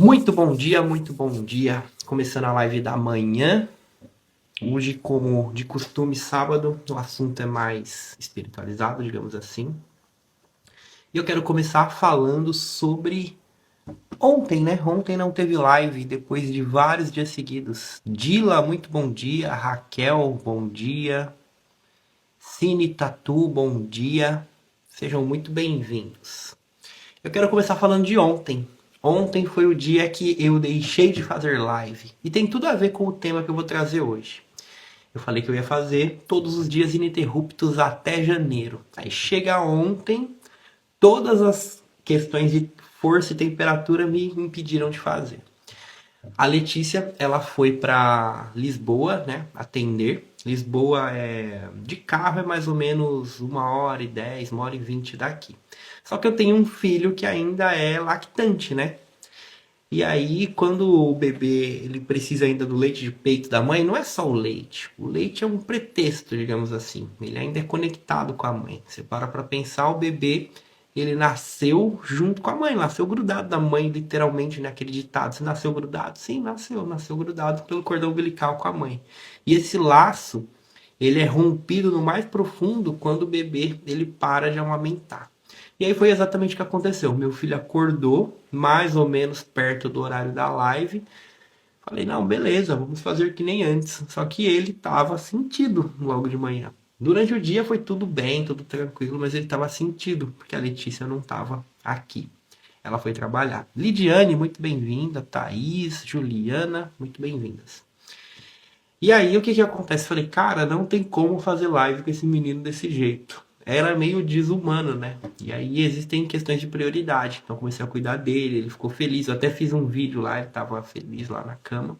Muito bom dia, muito bom dia. Começando a live da manhã. Hoje, como de costume, sábado, o assunto é mais espiritualizado, digamos assim. E eu quero começar falando sobre ontem, né? Ontem não teve live, depois de vários dias seguidos. Dila, muito bom dia. Raquel, bom dia. Cine Tatu, bom dia. Sejam muito bem-vindos. Eu quero começar falando de ontem. Ontem foi o dia que eu deixei de fazer live. E tem tudo a ver com o tema que eu vou trazer hoje. Eu falei que eu ia fazer todos os dias ininterruptos até janeiro. Aí chega ontem, todas as questões de força e temperatura me impediram de fazer. A Letícia, ela foi para Lisboa, né, atender. Lisboa de carro é mais ou menos 1h10, 1h20 daqui. Só que eu tenho um filho que ainda é lactante, né? E aí, quando o bebê ele precisa ainda do leite de peito da mãe, não é só o leite. O leite é um pretexto, digamos assim. Ele ainda é conectado com a mãe. Você para pensar, o bebê, ele nasceu junto com a mãe, nasceu grudado da mãe, literalmente, naquele ditado. Você nasceu grudado? Sim, nasceu grudado pelo cordão umbilical com a mãe. E esse laço, ele é rompido no mais profundo quando o bebê ele para de amamentar. E aí foi exatamente o que aconteceu. Meu filho acordou mais ou menos perto do horário da live. Falei, não, beleza, vamos fazer que nem antes. Só que ele estava sentido logo de manhã. Durante o dia foi tudo bem, tudo tranquilo, mas ele estava sentido, porque a Letícia não estava aqui. Ela foi trabalhar. Lidiane, muito bem-vinda. Thaís, Juliana, muito bem-vindas. E aí, o que que acontece? Falei, cara, não tem como fazer live com esse menino desse jeito. Era meio desumano, né? E aí existem questões de prioridade. Então comecei a cuidar dele, ele ficou feliz. Eu até fiz um vídeo lá, ele tava feliz lá na cama.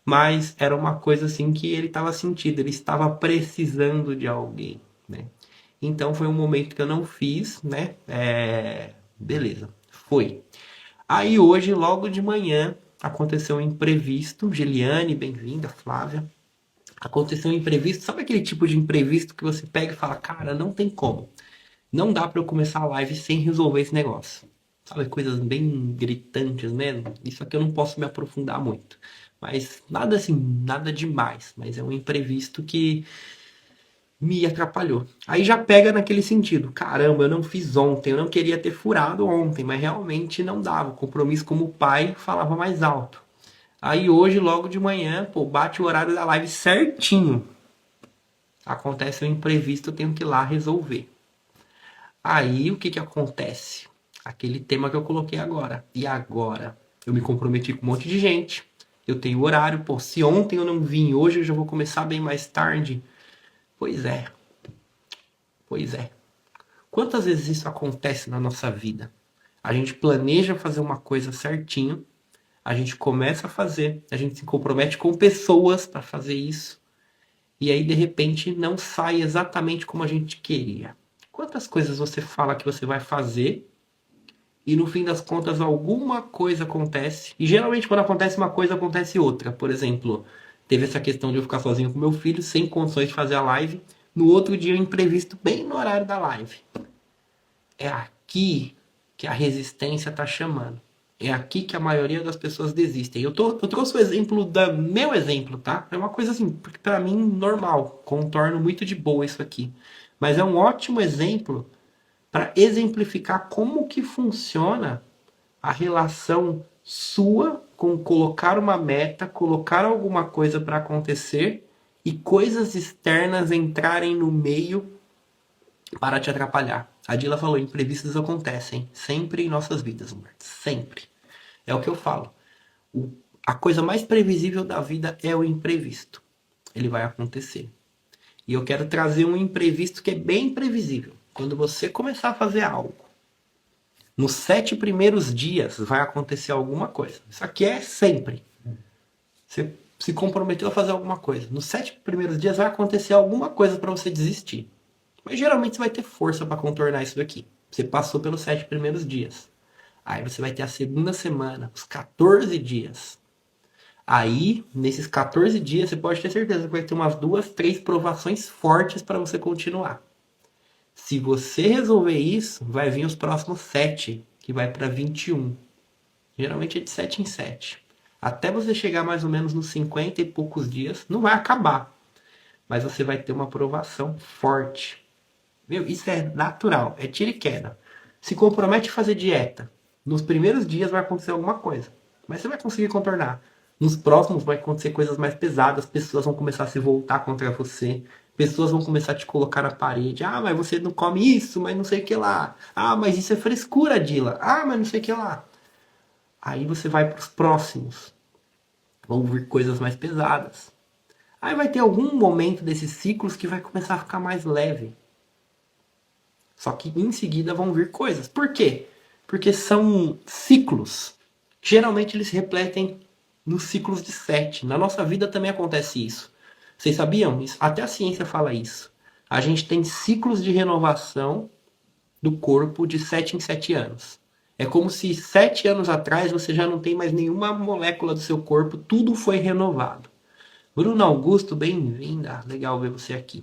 Mas era uma coisa assim que ele estava sentindo, ele estava precisando de alguém, né? Então foi um momento que eu não fiz, né? Beleza, foi. Aí hoje, logo de manhã, aconteceu um imprevisto. Giliane, bem-vinda, Flávia. Aconteceu um imprevisto. Sabe aquele tipo de imprevisto que você pega e fala, cara, não tem como. Não dá pra eu começar a live sem resolver esse negócio. Sabe, coisas bem gritantes, né? Isso aqui eu não posso me aprofundar muito. Mas nada assim, nada demais. Mas é um imprevisto que me atrapalhou. Aí já pega naquele sentido. Caramba, eu não fiz ontem. Eu não queria ter furado ontem, mas realmente não dava. O compromisso como pai falava mais alto. Aí hoje, logo de manhã, pô, bate o horário da live certinho. Acontece um imprevisto, eu tenho que ir lá resolver. Aí o que que acontece? Aquele tema que eu coloquei agora. E agora? Eu me comprometi com um monte de gente. Eu tenho horário. Pô, se ontem eu não vim, hoje eu já vou começar bem mais tarde. Pois é, pois é. Quantas vezes isso acontece na nossa vida? A gente planeja fazer uma coisa certinho, a gente começa a fazer, a gente se compromete com pessoas para fazer isso, e aí de repente não sai exatamente como a gente queria. Quantas coisas você fala que você vai fazer e no fim das contas alguma coisa acontece? E geralmente quando acontece uma coisa, acontece outra. Por exemplo, teve essa questão de eu ficar sozinho com meu filho, sem condições de fazer a live. No outro dia, imprevisto, bem no horário da live. É aqui que a resistência está chamando. É aqui que a maioria das pessoas desistem. Eu trouxe o exemplo do meu exemplo, tá? É uma coisa assim, para mim, normal. Contorno muito de boa isso aqui. Mas é um ótimo exemplo para exemplificar como que funciona a relação sua com colocar uma meta, colocar alguma coisa para acontecer e coisas externas entrarem no meio para te atrapalhar. A Dila falou, imprevistos acontecem sempre em nossas vidas, Humberto. Sempre. É o que eu falo. A coisa mais previsível da vida é o imprevisto. Ele vai acontecer. E eu quero trazer um imprevisto que é bem previsível. Quando você começar a fazer algo, nos 7 primeiros dias vai acontecer alguma coisa. Isso aqui é sempre. Você se comprometeu a fazer alguma coisa. Nos 7 primeiros dias vai acontecer alguma coisa para você desistir. Mas geralmente você vai ter força para contornar isso daqui. Você passou pelos 7 primeiros dias. Aí você vai ter a segunda semana, os 14 dias. Aí, nesses 14 dias, você pode ter certeza que vai ter umas 2, 3 provações fortes para você continuar. Se você resolver isso, vai vir os próximos 7, que vai para 21. Geralmente é de 7 em 7. Até você chegar mais ou menos nos 50 e poucos dias, não vai acabar, mas você vai ter uma aprovação forte. Viu? Isso é natural, é tiro e queda. Se compromete a fazer dieta. Nos primeiros dias vai acontecer alguma coisa, mas você vai conseguir contornar. Nos próximos vai acontecer coisas mais pesadas, pessoas vão começar a se voltar contra você, pessoas vão começar a te colocar na parede. Ah, mas você não come isso, mas não sei o que lá. Ah, mas isso é frescura, Dila. Ah, mas não sei o que lá. Aí você vai para os próximos. Vão vir coisas mais pesadas. Aí vai ter algum momento desses ciclos que vai começar a ficar mais leve. Só que em seguida vão vir coisas. Por quê? Porque são ciclos. Geralmente eles refletem nos ciclos de 7. Na nossa vida também acontece isso. Vocês sabiam isso? Até a ciência fala isso. A gente tem ciclos de renovação do corpo de 7 em 7 anos. É como se 7 anos atrás você já não tem mais nenhuma molécula do seu corpo, tudo foi renovado. Bruno Augusto, bem-vinda. Legal ver você aqui.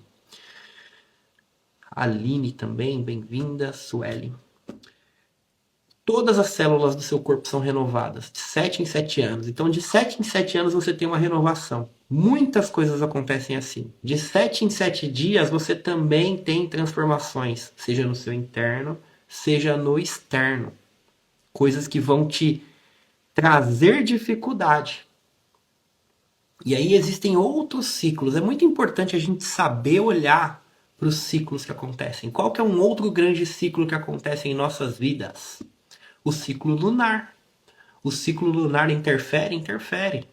Aline também, bem-vinda. Sueli. Todas as células do seu corpo são renovadas, de 7 em 7 anos. Então, de 7 em 7 anos você tem uma renovação. Muitas coisas acontecem assim. De 7 em 7 dias você também tem transformações, seja no seu interno, seja no externo. Coisas que vão te trazer dificuldade. E aí existem outros ciclos. É muito importante a gente saber olhar para os ciclos que acontecem. Qual que é um outro grande ciclo que acontece em nossas vidas? O ciclo lunar. O ciclo lunar interfere? Interfere.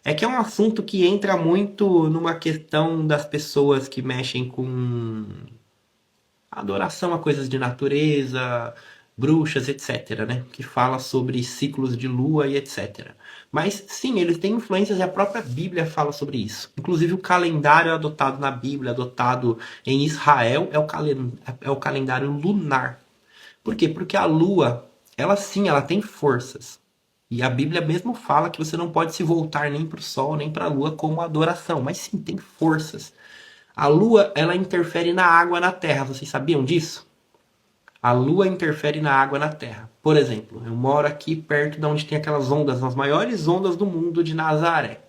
É que é um assunto que entra muito numa questão das pessoas que mexem com adoração a coisas de natureza, bruxas, etc, né? Que fala sobre ciclos de lua e etc. Mas sim, eles têm influências e a própria Bíblia fala sobre isso. Inclusive o calendário adotado na Bíblia, adotado em Israel, é o calendário lunar. Por quê? Porque a lua, ela sim, ela tem forças. E a Bíblia mesmo fala que você não pode se voltar nem para o sol, nem para a lua como adoração. Mas sim, tem forças. A lua, ela interfere na água na terra. Vocês sabiam disso? A lua interfere na água na terra. Por exemplo, eu moro aqui perto de onde tem aquelas ondas, as maiores ondas do mundo de Nazaré.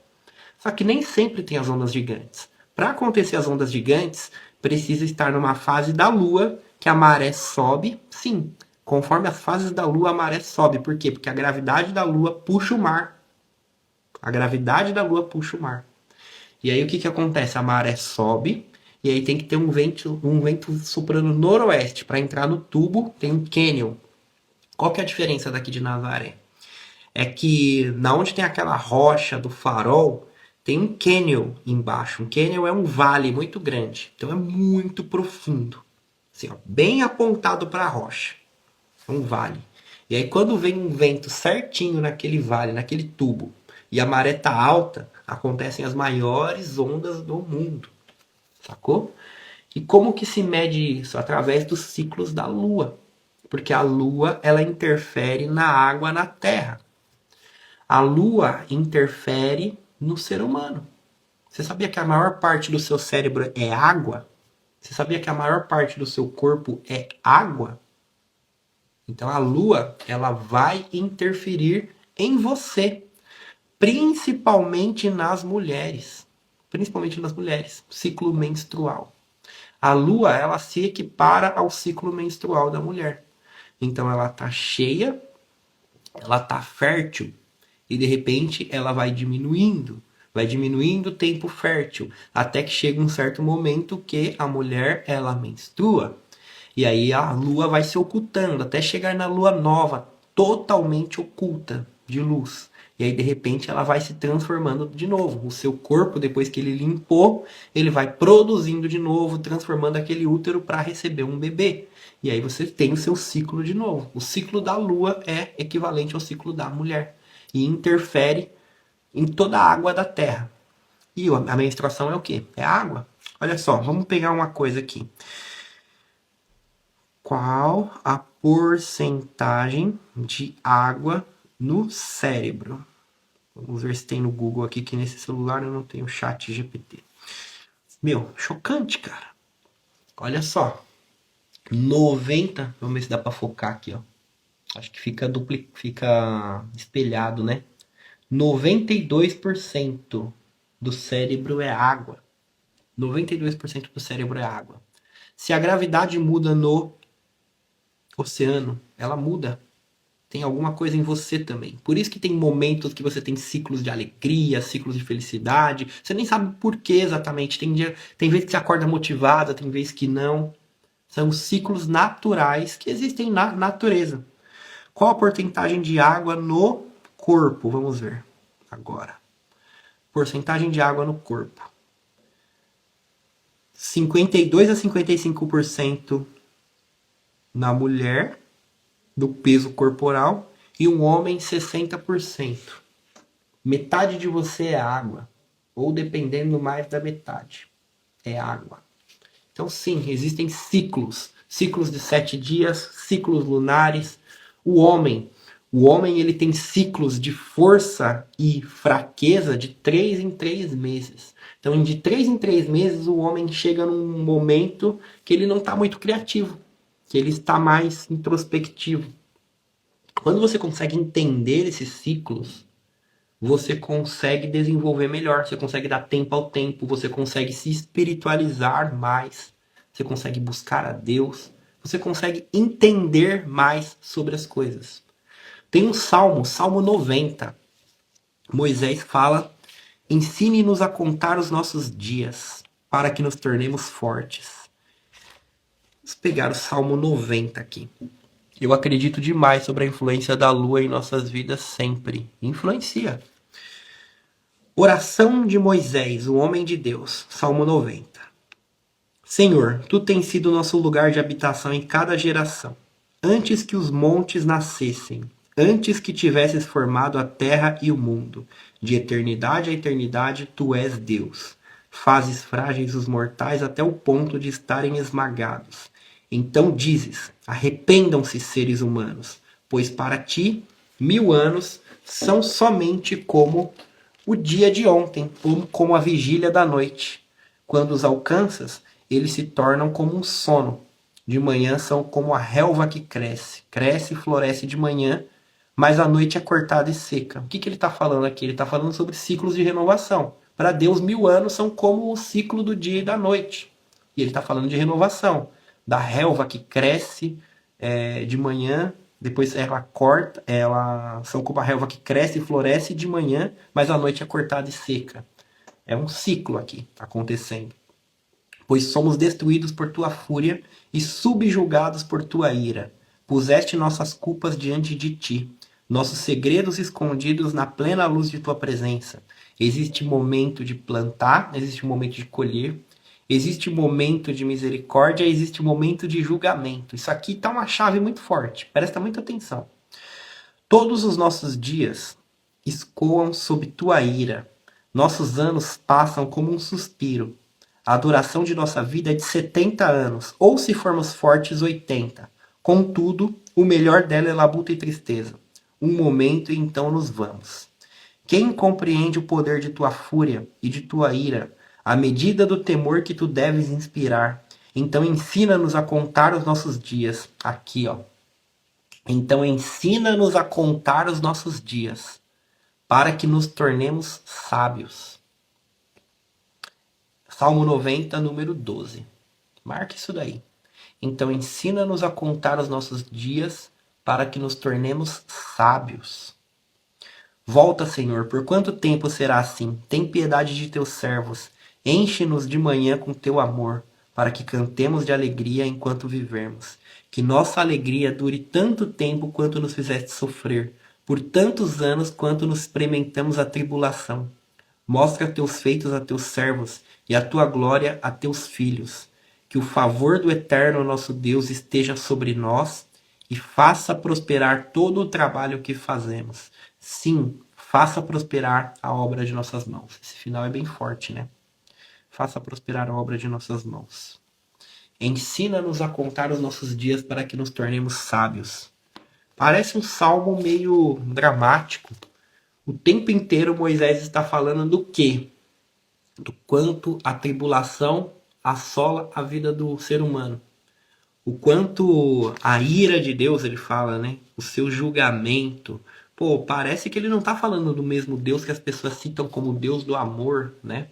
Só que nem sempre tem as ondas gigantes. Para acontecer as ondas gigantes, precisa estar numa fase da lua que a maré sobe. Sim, conforme as fases da lua, a maré sobe. Por quê? Porque a gravidade da lua puxa o mar. A gravidade da lua puxa o mar. E aí o que acontece? A maré sobe e aí tem que ter um vento soprando noroeste. Para entrar no tubo tem um cânion. Qual que é a diferença daqui de Nazaré? É que na onde tem aquela rocha do farol, tem um cânion embaixo. Um cânion é um vale muito grande. Então é muito profundo. Assim, ó, bem apontado para a rocha. É um vale. E aí quando vem um vento certinho naquele vale, naquele tubo, e a maré tá alta, acontecem as maiores ondas do mundo. Sacou? E como que se mede isso? Através dos ciclos da Lua. Porque a Lua, ela interfere na água na Terra. A Lua interfere no ser humano. Você sabia que a maior parte do seu cérebro é água? Você sabia que a maior parte do seu corpo é água? Então a Lua, ela vai interferir em você, principalmente nas mulheres. Principalmente nas mulheres. Ciclo menstrual. A Lua, ela se equipara ao ciclo menstrual da mulher. Então ela tá cheia, ela tá fértil e de repente ela vai diminuindo o tempo fértil, até que chega um certo momento que a mulher ela menstrua. E aí a lua vai se ocultando até chegar na lua nova, totalmente oculta de luz. E aí de repente ela vai se transformando de novo. O seu corpo, depois que ele limpou, ele vai produzindo de novo, transformando aquele útero para receber um bebê. E aí você tem o seu ciclo de novo. O ciclo da lua é equivalente ao ciclo da mulher e interfere em toda a água da terra. E a menstruação é o quê? É água. Olha só, vamos pegar uma coisa aqui. Qual a porcentagem de água no cérebro? Vamos ver se tem no Google aqui, que nesse celular eu não tenho chat GPT. Meu, chocante, cara. Olha só. 90, vamos ver se dá pra focar aqui, ó. Acho que fica espelhado, né? 92% do cérebro é água. 92% do cérebro é água. Se a gravidade muda no oceano, ela muda. Tem alguma coisa em você também. Por isso que tem momentos que você tem ciclos de alegria, ciclos de felicidade. Você nem sabe por que exatamente. Tem vezes que você acorda motivada, tem vezes que não. São ciclos naturais que existem na natureza. Qual a porcentagem de água no corpo? Vamos ver agora. Porcentagem de água no corpo. 52 a 55% na mulher, do peso corporal, e um homem 60%. Metade de você é água, ou dependendo mais da metade, é água. Então sim, existem ciclos, ciclos de 7 dias, ciclos lunares. O homem ele tem ciclos de força e fraqueza de 3 em 3 meses. Então de 3 em 3 meses o homem chega num momento que ele não está muito criativo, que ele está mais introspectivo. Quando você consegue entender esses ciclos, você consegue desenvolver melhor, você consegue dar tempo ao tempo, você consegue se espiritualizar mais, você consegue buscar a Deus, você consegue entender mais sobre as coisas. Tem um salmo, Salmo 90. Moisés fala: ensine-nos a contar os nossos dias, para que nos tornemos fortes. Vamos pegar o Salmo 90 aqui. Eu acredito demais sobre a influência da lua em nossas vidas sempre. Influencia. Oração de Moisés, o homem de Deus, Salmo 90. Senhor, tu tens sido nosso lugar de habitação em cada geração. Antes que os montes nascessem, antes que tivesses formado a terra e o mundo, de eternidade a eternidade, tu és Deus. Fazes frágeis os mortais até o ponto de estarem esmagados. Então dizes: arrependam-se, seres humanos, pois para ti 1000 anos são somente como o dia de ontem, como a vigília da noite. Quando os alcanças, eles se tornam como um sono. De manhã são como a relva que cresce. Cresce e floresce de manhã, mas à noite é cortada e seca. O que ele está falando aqui? Ele está falando sobre ciclos de renovação. Para Deus, 1000 anos são como o ciclo do dia e da noite. E ele está falando de renovação. Da relva que cresce de manhã, depois ela corta, ela são como a relva que cresce e floresce de manhã, mas à noite é cortada e seca. É um ciclo aqui acontecendo. Pois somos destruídos por tua fúria e subjugados por tua ira. Puseste nossas culpas diante de ti, nossos segredos escondidos na plena luz de tua presença. Existe momento de plantar, existe momento de colher, existe momento de misericórdia, existe momento de julgamento. Isso aqui está uma chave muito forte, presta muita atenção. Todos os nossos dias escoam sob tua ira. Nossos anos passam como um suspiro. A duração de nossa vida é de 70 anos, ou se formos fortes, 80. Contudo, o melhor dela é labuta e tristeza. Um momento e então nos vamos. Quem compreende o poder de tua fúria e de tua ira, a medida do temor que tu deves inspirar? Então ensina-nos a contar os nossos dias. Aqui, ó. Então ensina-nos a contar os nossos dias, para que nos tornemos sábios. Salmo 90, número 12. Marque isso daí. Então ensina-nos a contar os nossos dias, para que nos tornemos sábios. Volta, Senhor, por quanto tempo será assim? Tem piedade de teus servos. Enche-nos de manhã com teu amor, para que cantemos de alegria enquanto vivermos. Que nossa alegria dure tanto tempo quanto nos fizeste sofrer, por tantos anos quanto nos experimentamos a tribulação. Mostra teus feitos a teus servos e a tua glória a teus filhos. Que o favor do eterno nosso Deus esteja sobre nós e faça prosperar todo o trabalho que fazemos. Sim, faça prosperar a obra de nossas mãos. Esse final é bem forte, né? Faça prosperar a obra de nossas mãos. Ensina-nos a contar os nossos dias para que nos tornemos sábios. Parece um salmo meio dramático. O tempo inteiro Moisés está falando do quê? Do quanto a tribulação assola a vida do ser humano. o quanto a ira de Deus, ele fala, né? O seu julgamento. Pô, parece que ele não tá falando do mesmo Deus que as pessoas citam como Deus do amor, né?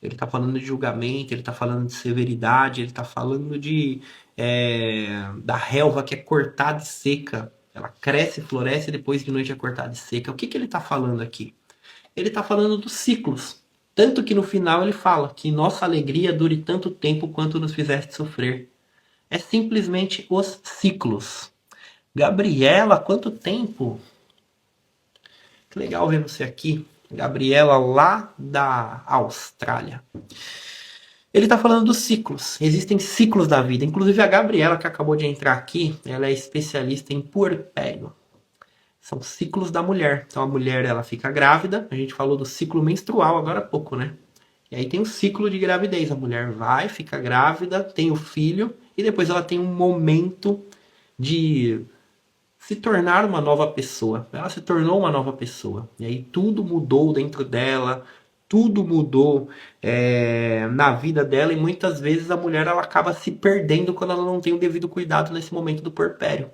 Ele tá falando de julgamento, ele tá falando de severidade, ele tá falando da relva que é cortada e seca. Ela cresce, floresce e depois de noite é cortada e seca. O que que ele tá falando aqui? Ele tá falando dos ciclos. Tanto que no final ele fala que nossa alegria dure tanto tempo quanto nos fizeste sofrer. É simplesmente os ciclos. Gabriela, quanto tempo? Que legal ver você aqui. Gabriela, lá da Austrália. Ele está falando dos ciclos. Existem ciclos da vida. Inclusive a Gabriela, que acabou de entrar aqui, ela é especialista em puerpério. São ciclos da mulher. Então a mulher ela fica grávida. A gente falou do ciclo menstrual agora há pouco, né? E aí tem o ciclo de gravidez. A mulher vai, fica grávida, tem o filho e depois ela tem um momento de se tornar uma nova pessoa. Ela se tornou uma nova pessoa. E aí tudo mudou dentro dela, tudo mudou na vida dela e muitas vezes a mulher ela acaba se perdendo quando ela não tem o devido cuidado nesse momento do puerpério.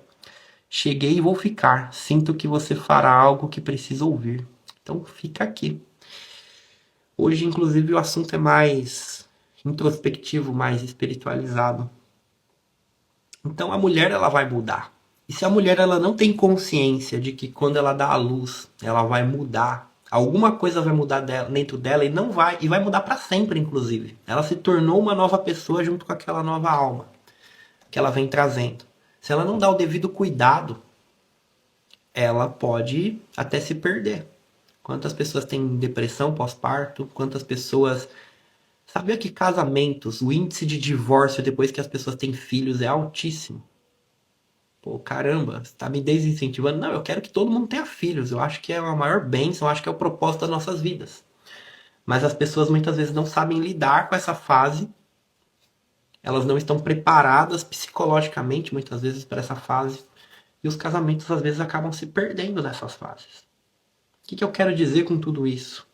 Cheguei e vou ficar. Sinto que você fará algo que precisa ouvir. Então fica aqui. Hoje, inclusive, o assunto é mais introspectivo, mais espiritualizado. Então a mulher ela vai mudar. E se a mulher ela não tem consciência de que quando ela dá à luz, ela vai mudar, alguma coisa vai mudar dentro dela e vai mudar para sempre, inclusive. Ela se tornou uma nova pessoa junto com aquela nova alma que ela vem trazendo. Se ela não dá o devido cuidado, ela pode até se perder. Quantas pessoas têm depressão pós-parto? Quantas pessoas. Sabia que casamentos, o índice de divórcio depois que as pessoas têm filhos é altíssimo? Pô, caramba, você tá me desincentivando? Não, eu quero que todo mundo tenha filhos. Eu acho que é a maior bênção, eu acho que é o propósito das nossas vidas. Mas as pessoas muitas vezes não sabem lidar com essa fase. Elas não estão preparadas psicologicamente, muitas vezes, para essa fase. E os casamentos, às vezes, acabam se perdendo nessas fases. O que eu quero dizer com tudo isso?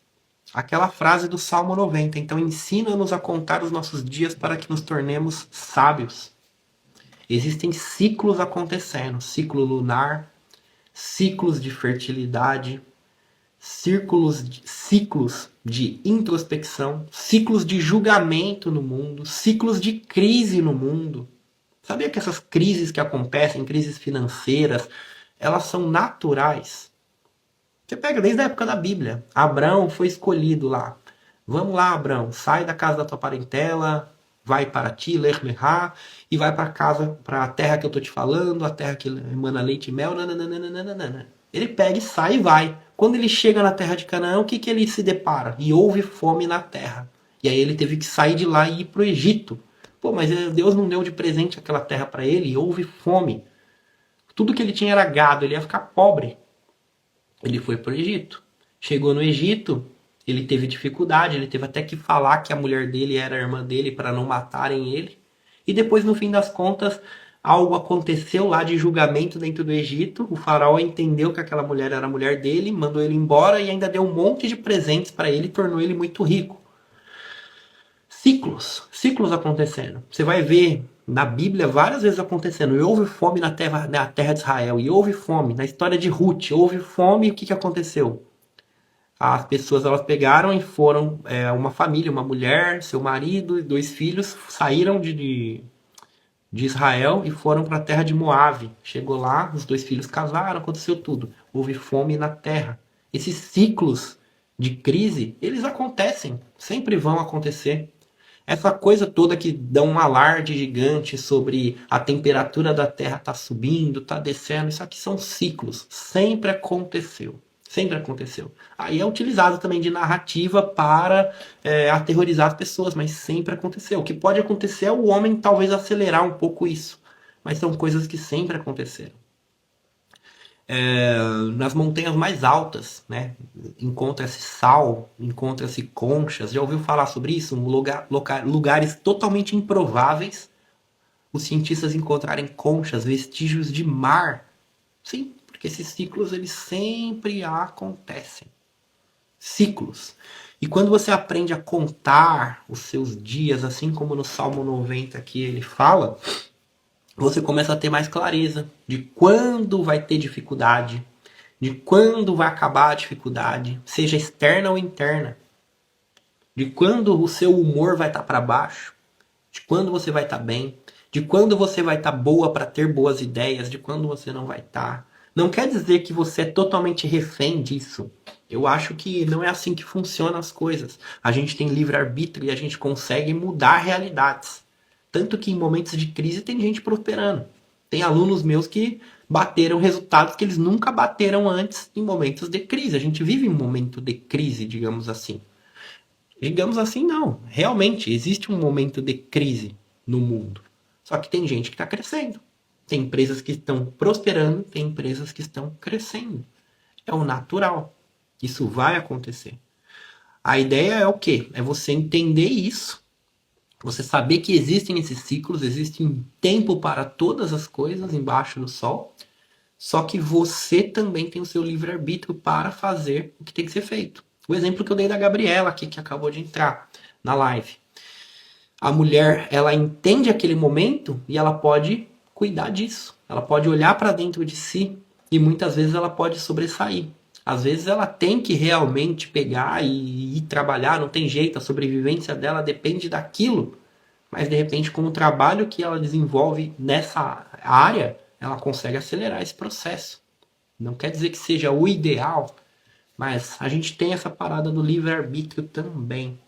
Aquela frase do Salmo 90. Então, ensina-nos a contar os nossos dias para que nos tornemos sábios. Existem ciclos acontecendo, ciclo lunar, ciclos de fertilidade, ciclos de introspecção, ciclos de julgamento no mundo, ciclos de crise no mundo. Sabia que essas crises que acontecem, crises financeiras, elas são naturais? Você pega desde a época da Bíblia. Abraão foi escolhido lá. Vamos lá, Abraão, sai da casa da tua parentela, vai para ti, Lech Lecha, e vai para casa, para a terra que eu tô te falando, a terra que emana leite e mel, nananana. Ele pega e sai e vai. Quando ele chega na terra de Canaã, o que que ele se depara? E houve fome na terra. E aí ele teve que sair de lá e ir pro Egito. Pô, mas Deus não deu de presente aquela terra para ele e houve fome. Tudo que ele tinha era gado, ele ia ficar pobre. Ele foi pro Egito. Chegou no Egito, ele teve dificuldade, ele teve até que falar que a mulher dele era a irmã dele para não matarem ele. E depois, no fim das contas, algo aconteceu lá de julgamento dentro do Egito. O faraó entendeu que aquela mulher era a mulher dele, mandou ele embora e ainda deu um monte de presentes para ele e tornou ele muito rico. Ciclos acontecendo. Você vai ver na Bíblia várias vezes acontecendo. E houve fome na terra de Israel. E houve fome. Na história de Ruth, houve fome e o que aconteceu? As pessoas elas pegaram e foram, uma família, uma mulher, seu marido e 2 filhos, saíram de Israel e foram para a terra de Moabe. Chegou lá, os 2 filhos casaram, aconteceu tudo. Houve fome na terra. Esses ciclos de crise, eles acontecem, sempre vão acontecer. Essa coisa toda que dá um alarde gigante sobre a temperatura da Terra tá subindo, tá descendo, isso aqui são ciclos. Sempre aconteceu. Sempre aconteceu. Aí é utilizado também de narrativa para aterrorizar as pessoas, mas sempre aconteceu. O que pode acontecer é o homem talvez acelerar um pouco isso. Mas são coisas que sempre aconteceram. Nas montanhas mais altas, né? Encontra-se sal, encontra-se conchas. Já ouviu falar sobre isso? Lugares totalmente improváveis. Os cientistas encontrarem conchas, vestígios de mar. Sim, porque esses ciclos eles sempre acontecem. Ciclos. E quando você aprende a contar os seus dias, assim como no Salmo 90 que ele fala, você começa a ter mais clareza de quando vai ter dificuldade, de quando vai acabar a dificuldade, seja externa ou interna, de quando o seu humor vai estar para baixo, de quando você vai estar bem, de quando você vai estar boa para ter boas ideias, de quando você não vai estar. Não quer dizer que você é totalmente refém disso. Eu acho que não é assim que funcionam as coisas. A gente tem livre-arbítrio e a gente consegue mudar realidades. Tanto que em momentos de crise tem gente prosperando. Tem alunos meus que bateram resultados que eles nunca bateram antes em momentos de crise. A gente vive um momento de crise, digamos assim. Digamos assim, não. Realmente, existe um momento de crise no mundo. Só que tem gente que está crescendo. Tem empresas que estão prosperando, tem empresas que estão crescendo. É o natural. Isso vai acontecer. A ideia é o quê? É você entender isso, você saber que existem esses ciclos, existe um tempo para todas as coisas embaixo do sol, só que você também tem o seu livre-arbítrio para fazer o que tem que ser feito. O exemplo que eu dei da Gabriela aqui, que acabou de entrar na live. A mulher, ela entende aquele momento e ela pode cuidar disso. Ela pode olhar para dentro de si e muitas vezes ela pode sobressair. Às vezes ela tem que realmente pegar e ir trabalhar, não tem jeito, a sobrevivência dela depende daquilo. Mas de repente, com o trabalho que ela desenvolve nessa área, ela consegue acelerar esse processo. Não quer dizer que seja o ideal, mas a gente tem essa parada do livre-arbítrio também,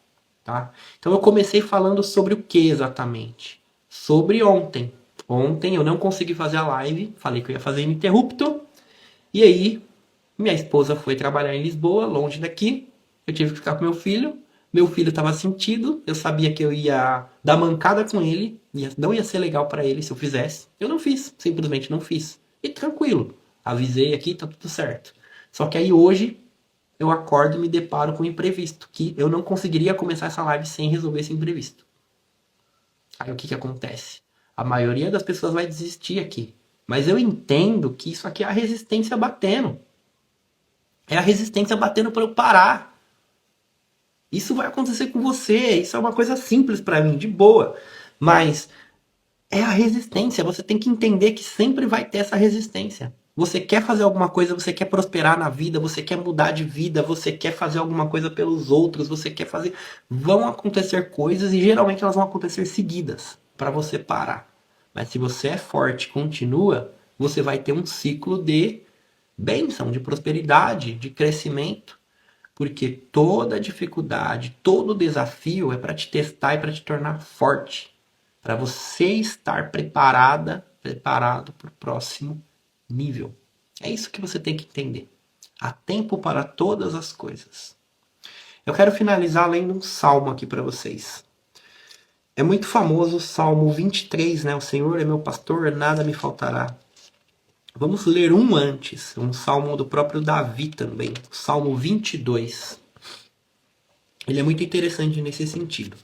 tá? Então eu comecei falando sobre o que exatamente? Sobre ontem. Ontem eu não consegui fazer a live, falei que eu ia fazer ininterrupto, e aí minha esposa foi trabalhar em Lisboa, longe daqui, eu tive que ficar com meu filho estava sentido, eu sabia que eu ia dar mancada com ele, não ia ser legal para ele se eu fizesse. Eu não fiz, simplesmente não fiz. E tranquilo, avisei aqui, tá tudo certo. Só que aí hoje eu acordo e me deparo com um imprevisto, que eu não conseguiria começar essa live sem resolver esse imprevisto. Aí o que que acontece? A maioria das pessoas vai desistir aqui. Mas eu entendo que isso aqui é a resistência batendo. É a resistência batendo para eu parar. Isso vai acontecer com você. Isso é uma coisa simples para mim, de boa. Mas é a resistência. Você tem que entender que sempre vai ter essa resistência. Você quer fazer alguma coisa, você quer prosperar na vida, você quer mudar de vida, você quer fazer alguma coisa pelos outros, você quer fazer. Vão acontecer coisas e geralmente elas vão acontecer seguidas para você parar. Mas se você é forte, continua, você vai ter um ciclo de bênção, de prosperidade, de crescimento. Porque toda dificuldade, todo desafio é para te testar e para te tornar forte. Para você estar preparado para o próximo nível. É isso que você tem que entender. Há tempo para todas as coisas. Eu quero finalizar lendo um salmo aqui para vocês. É muito famoso o Salmo 23, né? O Senhor é meu pastor, nada me faltará. Vamos ler um antes, um salmo do próprio Davi também, o Salmo 22. Ele é muito interessante nesse sentido.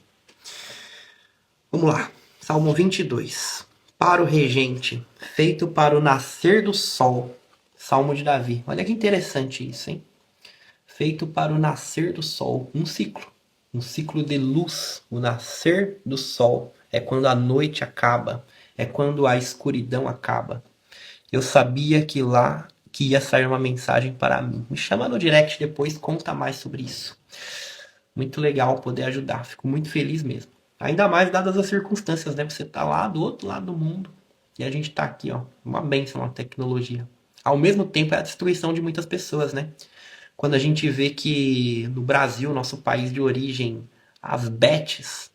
Vamos lá, Salmo 22. Para o regente, feito para o nascer do sol. Salmo de Davi. Olha que interessante isso, hein? Feito para o nascer do sol. Um ciclo. Um ciclo de luz. O nascer do sol é quando a noite acaba. É quando a escuridão acaba. Eu sabia que ia sair uma mensagem para mim. Me chama no direct depois, conta mais sobre isso. Muito legal poder ajudar. Fico muito feliz mesmo. Ainda mais dadas as circunstâncias, né? Você tá lá do outro lado do mundo e a gente tá aqui, ó. Uma bênção a tecnologia. Ao mesmo tempo é a destruição de muitas pessoas, né? Quando a gente vê que no Brasil, nosso país de origem, as bets,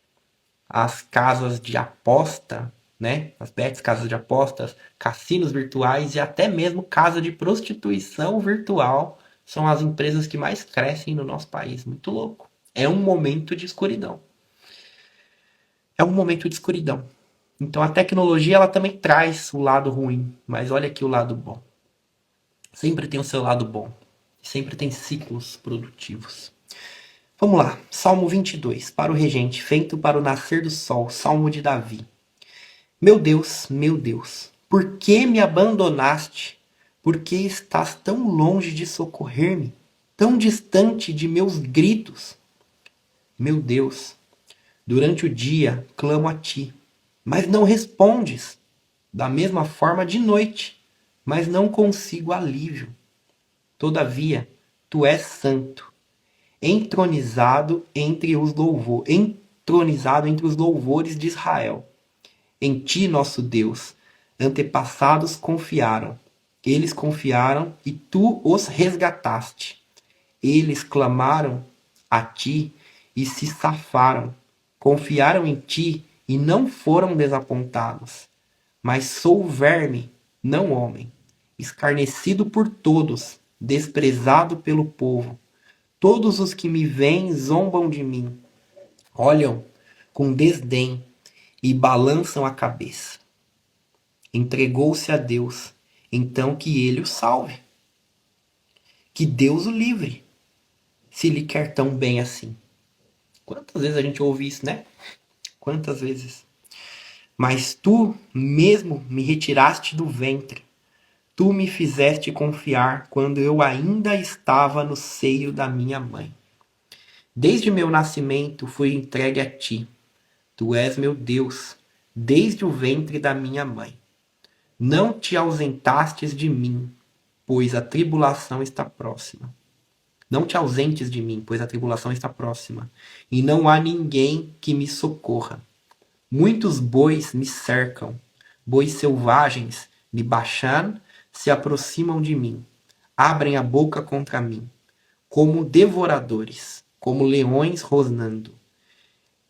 as casas de aposta, né? As bets, casas de apostas, cassinos virtuais e até mesmo casa de prostituição virtual são as empresas que mais crescem no nosso país. Muito louco. É um momento de escuridão. É um momento de escuridão. Então a tecnologia ela também traz o lado ruim, mas olha aqui o lado bom. Sempre tem o seu lado bom. Sempre tem ciclos produtivos. Vamos lá, Salmo 22, para o regente, feito para o nascer do sol, Salmo de Davi. Meu Deus, por que me abandonaste? Por que estás tão longe de socorrer-me? Tão distante de meus gritos? Meu Deus, durante o dia clamo a ti, mas não respondes. da mesma forma de noite, mas não consigo alívio. Todavia, tu és santo, entronizado entre os louvores de Israel. Em ti, nosso Deus, antepassados confiaram. Eles confiaram e tu os resgataste. Eles clamaram a ti e se safaram. Confiaram em ti e não foram desapontados. Mas sou verme, não homem, escarnecido por todos, desprezado pelo povo. Todos os que me veem zombam de mim, olham com desdém e balançam a cabeça. Entregou-se a Deus, então que ele o salve. Que Deus o livre, se lhe quer tão bem assim. Quantas vezes a gente ouve isso, né? Quantas vezes? Mas tu mesmo me retiraste do ventre. Tu me fizeste confiar quando eu ainda estava no seio da minha mãe. Desde meu nascimento fui entregue a ti. Tu és meu Deus, desde o ventre da minha mãe. Não te ausentastes de mim, pois a tribulação está próxima. Não te ausentes de mim, pois a tribulação está próxima, e não há ninguém que me socorra. Muitos bois me cercam, bois selvagens de Bashan se aproximam de mim, abrem a boca contra mim, como devoradores, como leões rosnando.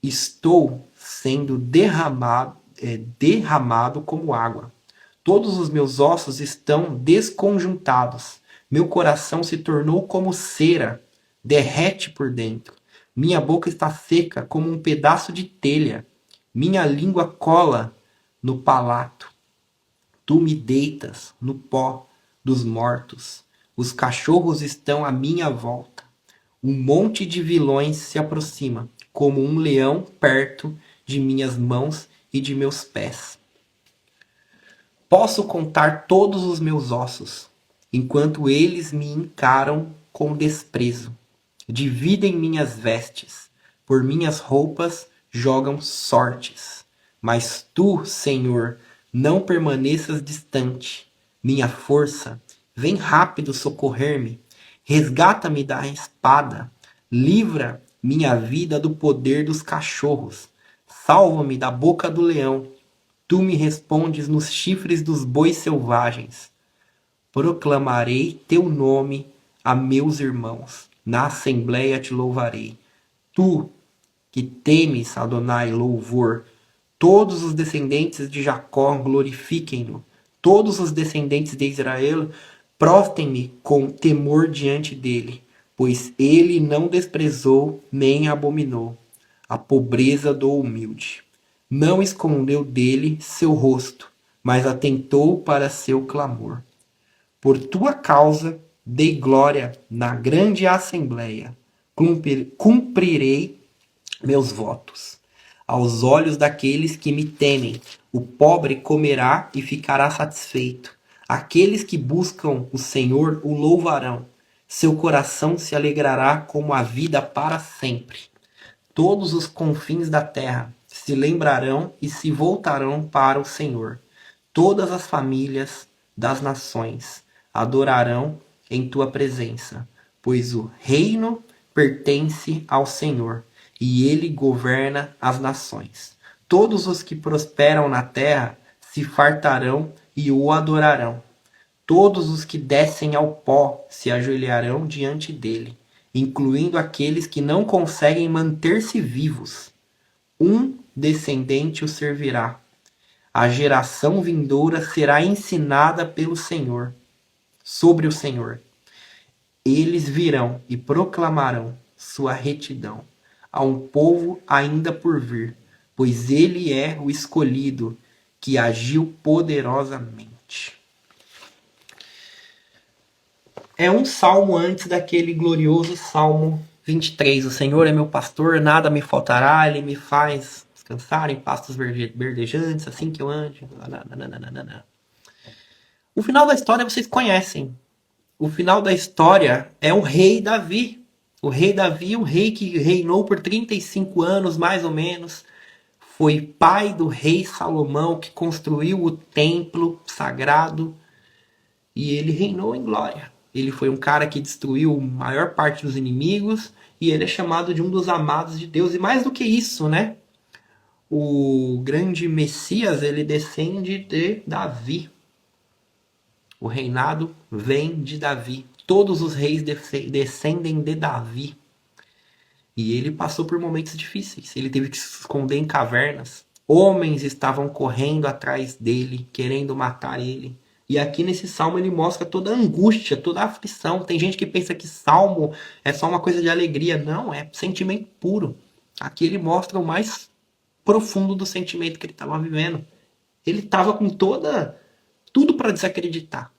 Estou sendo derramado como água. Todos os meus ossos estão desconjuntados. Meu coração se tornou como cera, derrete por dentro. Minha boca está seca como um pedaço de telha. Minha língua cola no palato. Tu me deitas no pó dos mortos. Os cachorros estão à minha volta. Um monte de vilões se aproxima, como um leão perto de minhas mãos e de meus pés. Posso contar todos os meus ossos, enquanto eles me encaram com desprezo. Dividem minhas vestes, por minhas roupas jogam sortes. Mas tu, Senhor, não permaneças distante. Minha força, vem rápido socorrer-me. Resgata-me da espada. Livra minha vida do poder dos cachorros. Salva-me da boca do leão. Tu me respondes nos chifres dos bois selvagens. Proclamarei teu nome a meus irmãos. Na assembleia te louvarei. Tu, que temes, Adonai, louvor. Todos os descendentes de Jacó glorifiquem-no. Todos os descendentes de Israel prostem-me com temor diante dele, pois ele não desprezou nem abominou a pobreza do humilde. Não escondeu dele seu rosto, mas atentou para seu clamor. Por tua causa dei glória na grande assembleia. Cumprirei meus votos. Aos olhos daqueles que me temem, o pobre comerá e ficará satisfeito. Aqueles que buscam o Senhor o louvarão. Seu coração se alegrará como a vida para sempre. Todos os confins da terra se lembrarão e se voltarão para o Senhor. Todas as famílias das nações adorarão em tua presença, pois o reino pertence ao Senhor e ele governa as nações. Todos os que prosperam na terra se fartarão e o adorarão. Todos os que descem ao pó se ajoelharão diante dele, incluindo aqueles que não conseguem manter-se vivos. Um descendente o servirá. A geração vindoura será ensinada pelo Senhor, sobre o Senhor. Eles virão e proclamarão sua retidão a um povo ainda por vir, pois ele é o escolhido que agiu poderosamente. É um salmo antes daquele glorioso Salmo 23. O Senhor é meu pastor, nada me faltará, ele me faz descansar em pastos verdejantes, assim que eu ande. O final da história vocês conhecem. O final da história é o rei Davi. O rei Davi, um rei que reinou por 35 anos, mais ou menos, foi pai do rei Salomão, que construiu o templo sagrado, e ele reinou em glória. Ele foi um cara que destruiu a maior parte dos inimigos, e ele é chamado de um dos amados de Deus. E mais do que isso, né? O grande Messias, ele descende de Davi. O reinado vem de Davi. Todos os reis descendem de Davi. E ele passou por momentos difíceis. Ele teve que se esconder em cavernas. Homens estavam correndo atrás dele, querendo matar ele. E aqui nesse salmo ele mostra toda a angústia, toda a aflição. Tem gente que pensa que salmo é só uma coisa de alegria. Não, é sentimento puro. Aqui ele mostra o mais profundo do sentimento que ele estava vivendo. Ele estava com tudo para desacreditar.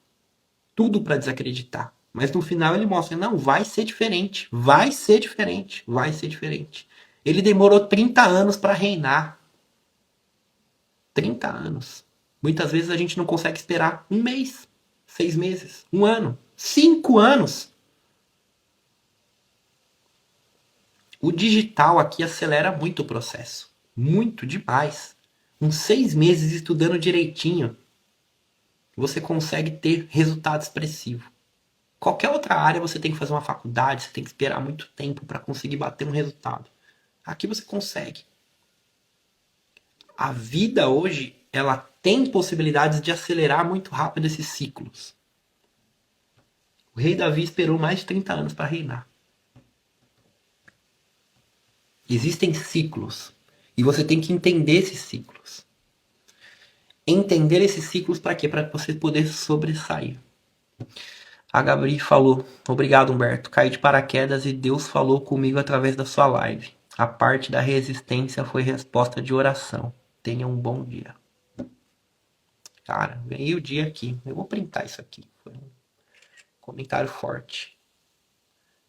Tudo para desacreditar. Mas no final ele mostra, não, vai ser diferente. Vai ser diferente. Vai ser diferente. Ele demorou 30 anos para reinar. 30 anos. Muitas vezes a gente não consegue esperar um mês, 6 meses, um ano, 5 anos. O digital aqui acelera muito o processo. Muito demais. Uns 6 meses estudando direitinho, você consegue ter resultado expressivo. Qualquer outra área você tem que fazer uma faculdade, você tem que esperar muito tempo para conseguir bater um resultado. Aqui você consegue. A vida hoje, ela tem possibilidades de acelerar muito rápido esses ciclos. O rei Davi esperou mais de 30 anos para reinar. Existem ciclos. E você tem que entender esses ciclos. Entender esses ciclos para quê? Para você poder sobressair. A Gabriel falou, obrigado Humberto, caí de paraquedas e Deus falou comigo através da sua live. A parte da resistência foi resposta de oração. Tenha um bom dia. Cara, ganhei o dia aqui. Eu vou printar isso aqui. Foi um comentário forte.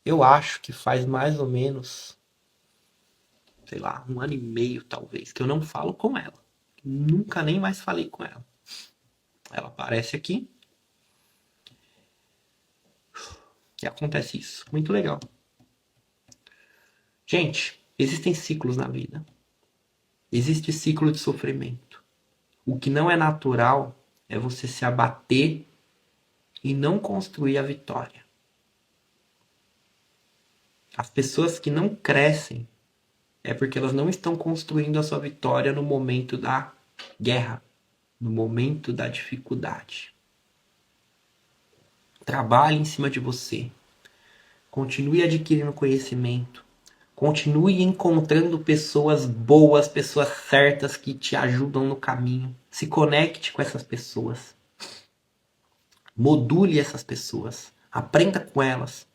Eu acho que faz mais ou menos, sei lá, 1 ano e meio talvez, que eu não falo com ela. Nunca nem mais falei com ela. Ela aparece aqui. E acontece isso. Muito legal. Gente, existem ciclos na vida. Existe ciclo de sofrimento. O que não é natural é você se abater e não construir a vitória. As pessoas que não crescem é porque elas não estão construindo a sua vitória no momento da guerra, no momento da dificuldade. Trabalhe em cima de você. Continue adquirindo conhecimento. Continue encontrando pessoas boas, pessoas certas que te ajudam no caminho. Se conecte com essas pessoas. Module essas pessoas. Aprenda com elas.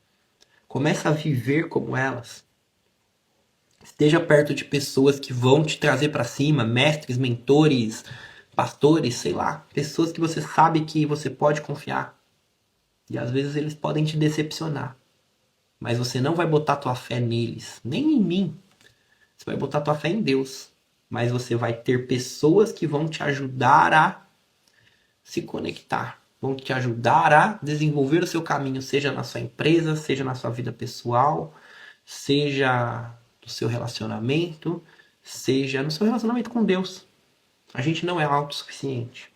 Comece a viver como elas. Esteja perto de pessoas que vão te trazer para cima, mestres, mentores, pastores, sei lá, pessoas que você sabe que você pode confiar. E às vezes eles podem te decepcionar. Mas você não vai botar tua fé neles, nem em mim. Você vai botar tua fé em Deus. Mas você vai ter pessoas que vão te ajudar a se conectar. Vão te ajudar a desenvolver o seu caminho, seja na sua empresa, seja na sua vida pessoal, seja no seu relacionamento, seja no seu relacionamento com Deus. A gente não é autossuficiente.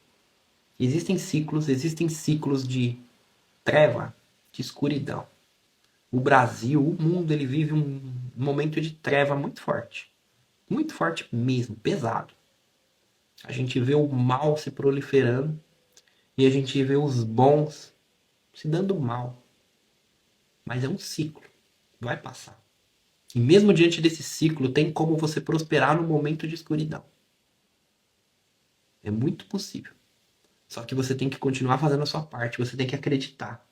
Existem ciclos de treva, de escuridão. O Brasil, o mundo, ele vive um momento de treva muito forte. Muito forte mesmo, pesado. A gente vê o mal se proliferando e a gente vê os bons se dando mal. Mas é um ciclo, vai passar. E mesmo diante desse ciclo, tem como você prosperar no momento de escuridão. É muito possível. Só que você tem que continuar fazendo a sua parte, você tem que acreditar.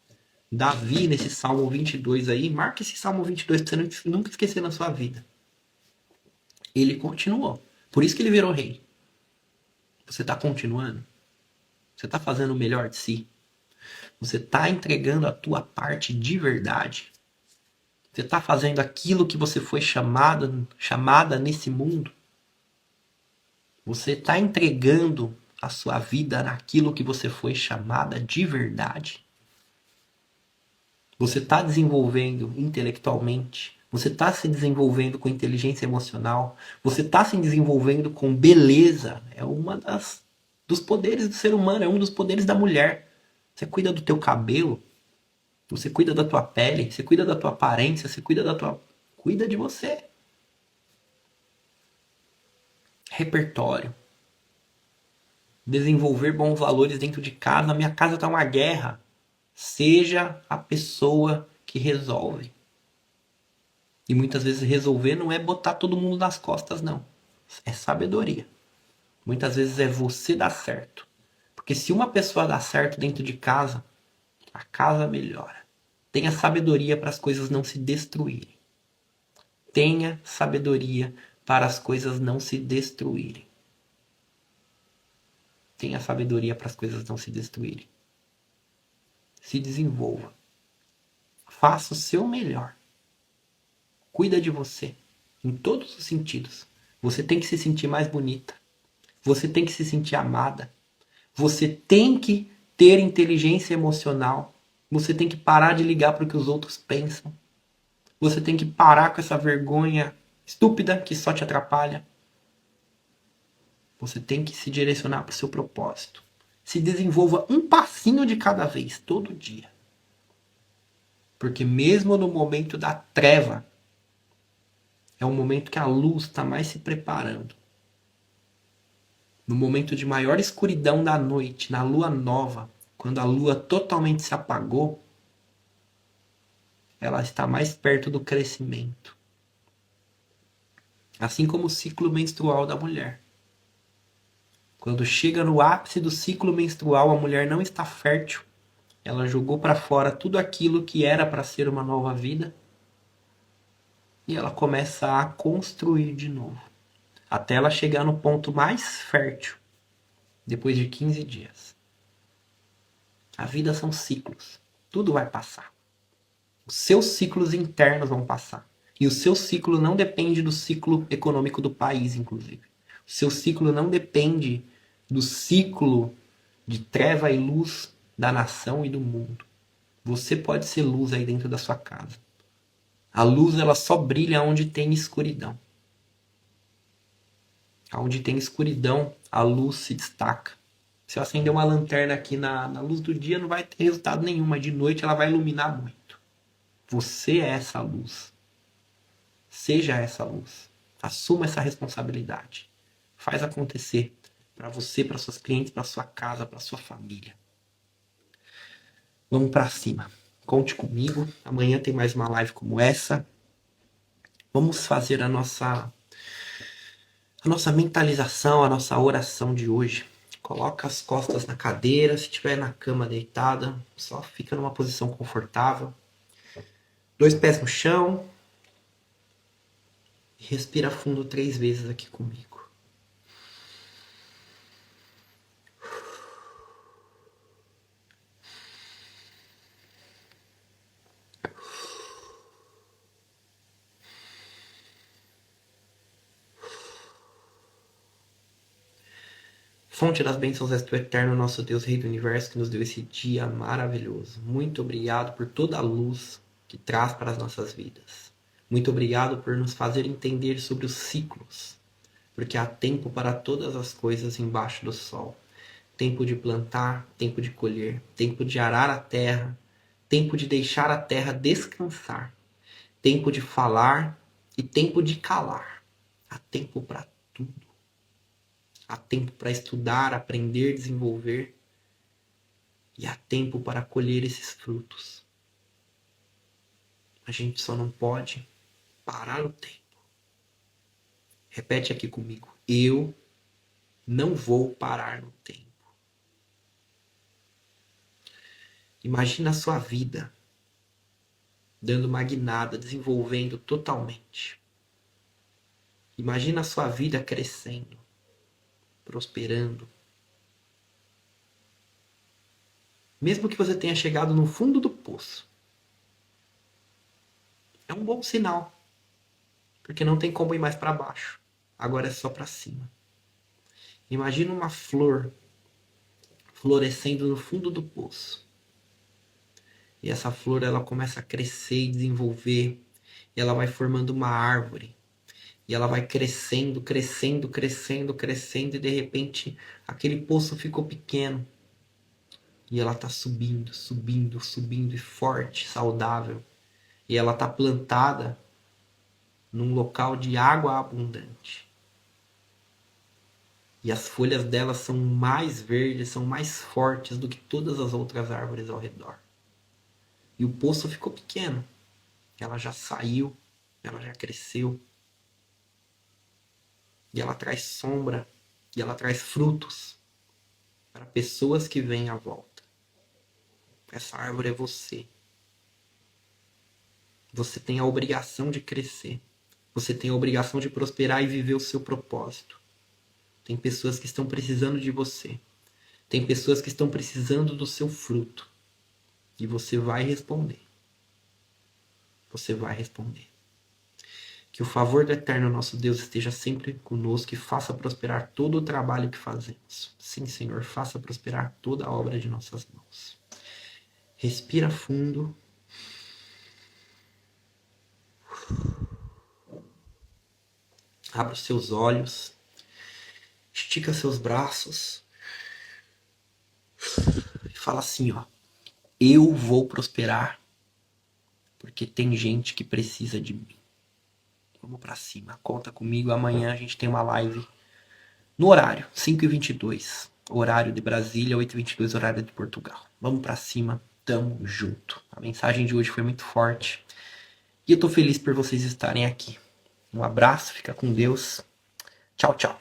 Davi, nesse Salmo 22 aí, marca esse Salmo 22 pra você nunca esquecer na sua vida. Ele continuou. Por isso que ele virou rei. Você está continuando? Você está fazendo o melhor de si? Você está entregando a tua parte de verdade? Você está fazendo aquilo que você foi chamada nesse mundo? Você está entregando a sua vida naquilo que você foi chamada de verdade? Você está desenvolvendo intelectualmente? Você está se desenvolvendo com inteligência emocional? Você está se desenvolvendo com beleza? É uma dos poderes do ser humano, é um dos poderes da mulher. Você cuida do teu cabelo, você cuida da tua pele, você cuida da tua aparência, você cuida da tua... Cuida de você. Repertório. Desenvolver bons valores dentro de casa. Minha casa tá uma guerra. Seja a pessoa que resolve. E muitas vezes resolver não é botar todo mundo nas costas, não. É sabedoria. Muitas vezes é você dar certo. Porque se uma pessoa dá certo dentro de casa, a casa melhora. Tenha sabedoria para as coisas não se destruírem. Tenha sabedoria para as coisas não se destruírem. Tenha sabedoria para as coisas não se destruírem. Se desenvolva. Faça o seu melhor. Cuida de você. Em todos os sentidos. Você tem que se sentir mais bonita. Você tem que se sentir amada. Você tem que ter inteligência emocional. Você tem que parar de ligar para o que os outros pensam. Você tem que parar com essa vergonha estúpida que só te atrapalha. Você tem que se direcionar para o seu propósito. Se desenvolva um passinho de cada vez, todo dia. Porque mesmo no momento da treva, é o momento que a luz está mais se preparando. No momento de maior escuridão da noite, na lua nova, quando a lua totalmente se apagou, ela está mais perto do crescimento. Assim como o ciclo menstrual da mulher. Quando chega no ápice do ciclo menstrual, a mulher não está fértil. Ela jogou para fora tudo aquilo que era para ser uma nova vida. E ela começa a construir de novo. Até ela chegar no ponto mais fértil. Depois de 15 dias. A vida são ciclos. Tudo vai passar. Os seus ciclos internos vão passar. E o seu ciclo não depende do ciclo econômico do país, inclusive. O seu ciclo não depende do ciclo de treva e luz da nação e do mundo. Você pode ser luz aí dentro da sua casa. A luz ela só brilha onde tem escuridão. Onde tem escuridão, a luz se destaca. Se eu acender uma lanterna aqui na luz do dia, não vai ter resultado nenhum, mas de noite ela vai iluminar muito. Você é essa luz. Seja essa luz. Assuma essa responsabilidade. Faz acontecer para você, para suas clientes, para sua casa, para sua família. Vamos para cima. Conte comigo. Amanhã tem mais uma live como essa. Vamos fazer a nossa mentalização, a nossa oração de hoje. Coloca as costas na cadeira, se estiver na cama deitada, só fica numa posição confortável. 2 pés no chão. E respira fundo 3 vezes aqui comigo. Fonte das bênçãos és tu, eterno nosso Deus, Rei do Universo, que nos deu esse dia maravilhoso. Muito obrigado por toda a luz que traz para as nossas vidas. Muito obrigado por nos fazer entender sobre os ciclos, porque há tempo para todas as coisas embaixo do sol. Tempo de plantar, tempo de colher, tempo de arar a terra, tempo de deixar a terra descansar, tempo de falar e tempo de calar. Há tempo para tudo. Há tempo para estudar, aprender, desenvolver. E há tempo para colher esses frutos. A gente só não pode parar o tempo. Repete aqui comigo. Eu não vou parar no tempo. Imagina a sua vida dando uma guinada, desenvolvendo totalmente. Imagina a sua vida crescendo, prosperando. Mesmo que você tenha chegado no fundo do poço, é um bom sinal, porque não tem como ir mais para baixo. Agora é só para cima. Imagina uma flor florescendo no fundo do poço. E essa flor ela começa a crescer e desenvolver e ela vai formando uma árvore. E ela vai crescendo, crescendo, crescendo, crescendo, e de repente aquele poço ficou pequeno. E ela está subindo, subindo, subindo, e forte, saudável. E ela está plantada num local de água abundante. E as folhas dela são mais verdes, são mais fortes do que todas as outras árvores ao redor. E o poço ficou pequeno. Ela já saiu, ela já cresceu. E ela traz sombra, e ela traz frutos para pessoas que vêm à volta. Essa árvore é você. Você tem a obrigação de crescer. Você tem a obrigação de prosperar e viver o seu propósito. Tem pessoas que estão precisando de você. Tem pessoas que estão precisando do seu fruto. E você vai responder. Você vai responder. Que o favor do eterno nosso Deus esteja sempre conosco e faça prosperar todo o trabalho que fazemos. Sim, Senhor, faça prosperar toda a obra de nossas mãos. Respira fundo. Abra os seus olhos. Estica seus braços. E fala assim, ó. Eu vou prosperar porque tem gente que precisa de mim. Vamos pra cima. Conta comigo. Amanhã a gente tem uma live no horário, 5h22. Horário de Brasília, 8h22, horário de Portugal. Vamos pra cima. Tamo junto. A mensagem de hoje foi muito forte. E eu tô feliz por vocês estarem aqui. Um abraço. Fica com Deus. Tchau, tchau.